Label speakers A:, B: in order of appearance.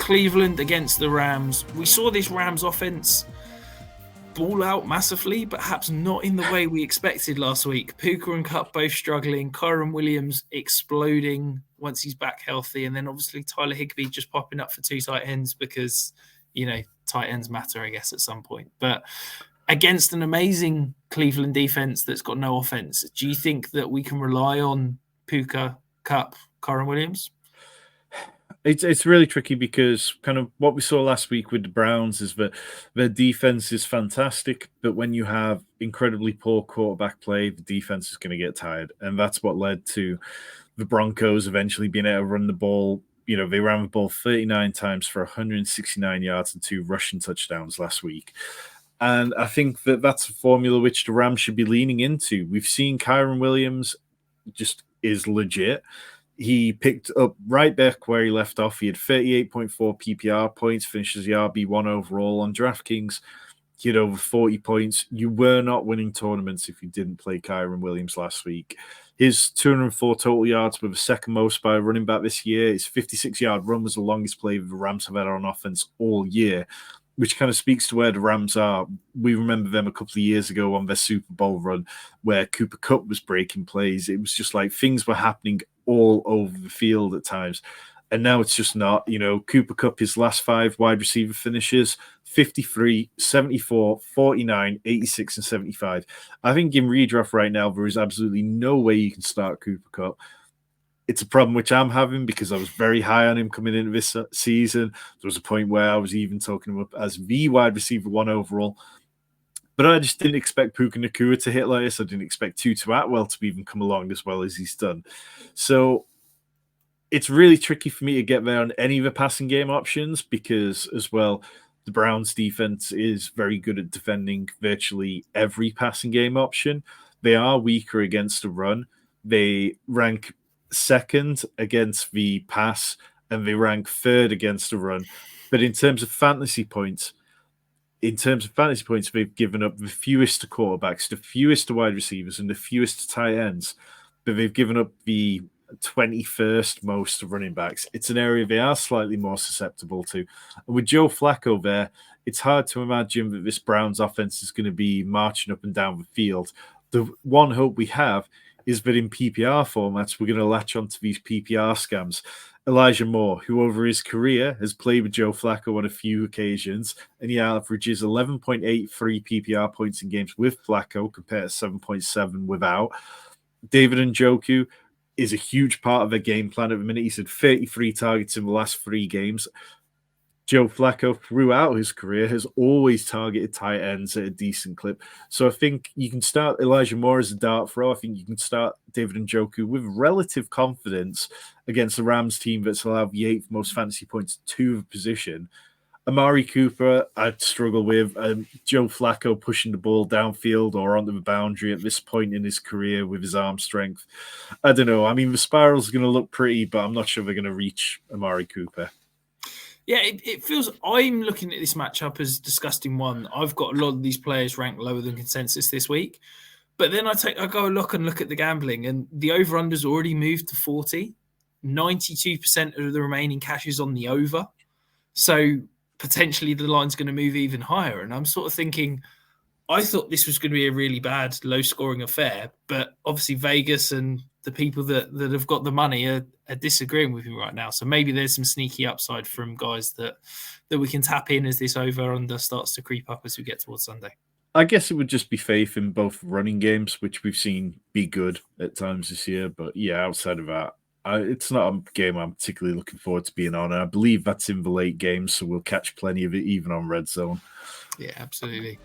A: Cleveland against the Rams. We saw this Rams offense ball out massively, but perhaps not in the way we expected last week. Puka and Kupp both struggling. Kyren Williams exploding once he's back healthy. And then obviously Tyler Higbee just popping up for 2 tight ends because, tight ends matter, I guess, at some point. But against an amazing Cleveland defense that's got no offense, do you think that we can rely on Puka, Kupp, Kyren Williams?
B: It's really tricky because kind of what we saw last week with the Browns is that their defense is fantastic, but when you have incredibly poor quarterback play, the defense is going to get tired. And that's what led to the Broncos eventually being able to run the ball. They ran the ball 39 times for 169 yards and 2 rushing touchdowns last week. And I think that that's a formula which the Rams should be leaning into. We've seen Kyren Williams just is legit. He picked up right back where he left off. He had 38.4 PPR points, finishes the RB1 overall on Draftkings. He had over 40 points. You were not winning tournaments if you didn't play Kyren Williams last week. His 204 total yards were the second most by a running back this year. His 56-yard run was the longest play the Rams have had on offense all year, which kind of speaks to where the Rams are. We remember them a couple of years ago on their Super Bowl run where Cooper Kupp was breaking plays. It was just like things were happening all over the field at times. And now it's just not. Cooper Kupp, his last 5 wide receiver finishes, 53, 74, 49, 86, and 75. I think in redraft right now, there is absolutely no way you can start Cooper Kupp. It's a problem which I'm having because I was very high on him coming into this season. There was a point where I was even talking him up as the wide receiver 1 overall. But I just didn't expect Puka Nacua to hit like this. I didn't expect Tutu Atwell to even come along as well as he's done. So it's really tricky for me to get there on any of the passing game options because, as well, the Browns defense is very good at defending virtually every passing game option. They are weaker against the run. They rank second against the pass, and they rank third against the run. But in terms of fantasy points, they've given up the fewest to quarterbacks, the fewest to wide receivers, and the fewest to tight ends. But they've given up the 21st most to running backs. It's an area they are slightly more susceptible to. And with Joe Flacco there, it's hard to imagine that this Browns offense is going to be marching up and down the field. The one hope we have is that in PPR formats, we're going to latch onto these PPR scams. Elijah Moore, who over his career has played with Joe Flacco on a few occasions, and he averages 11.83 PPR points in games with Flacco compared to 7.7 without. David Njoku is a huge part of their game plan at the minute. He's had 33 targets in the last 3 games. Joe Flacco, throughout his career, has always targeted tight ends at a decent clip. So I think you can start Elijah Moore as a dart throw. I think you can start David Njoku with relative confidence against the Rams team that's allowed the 8th most fantasy points to the position. Amari Cooper, I'd struggle with. Joe Flacco pushing the ball downfield or onto the boundary at this point in his career with his arm strength. I don't know. I mean, the spiral's going to look pretty, but I'm not sure they're going to reach Amari Cooper.
A: Yeah, it feels I'm looking at this matchup as disgusting one. I've got a lot of these players ranked lower than consensus this week. But then I go look at the gambling, and the over-under's already moved to 40. 92% of the remaining cash is on the over. So potentially the line's going to move even higher. And I'm sort of thinking, I thought this was going to be a really bad, low-scoring affair. But obviously Vegas and the people that have got the money are disagreeing with me right now. So maybe there's some sneaky upside from guys that we can tap in as this over-under starts to creep up as we get towards Sunday.
B: I guess it would just be faith in both running games, which we've seen be good at times this year. But yeah, outside of that, it's not a game I'm particularly looking forward to being on. And I believe that's in the late games, so we'll catch plenty of it even on Red Zone.
A: Yeah, absolutely.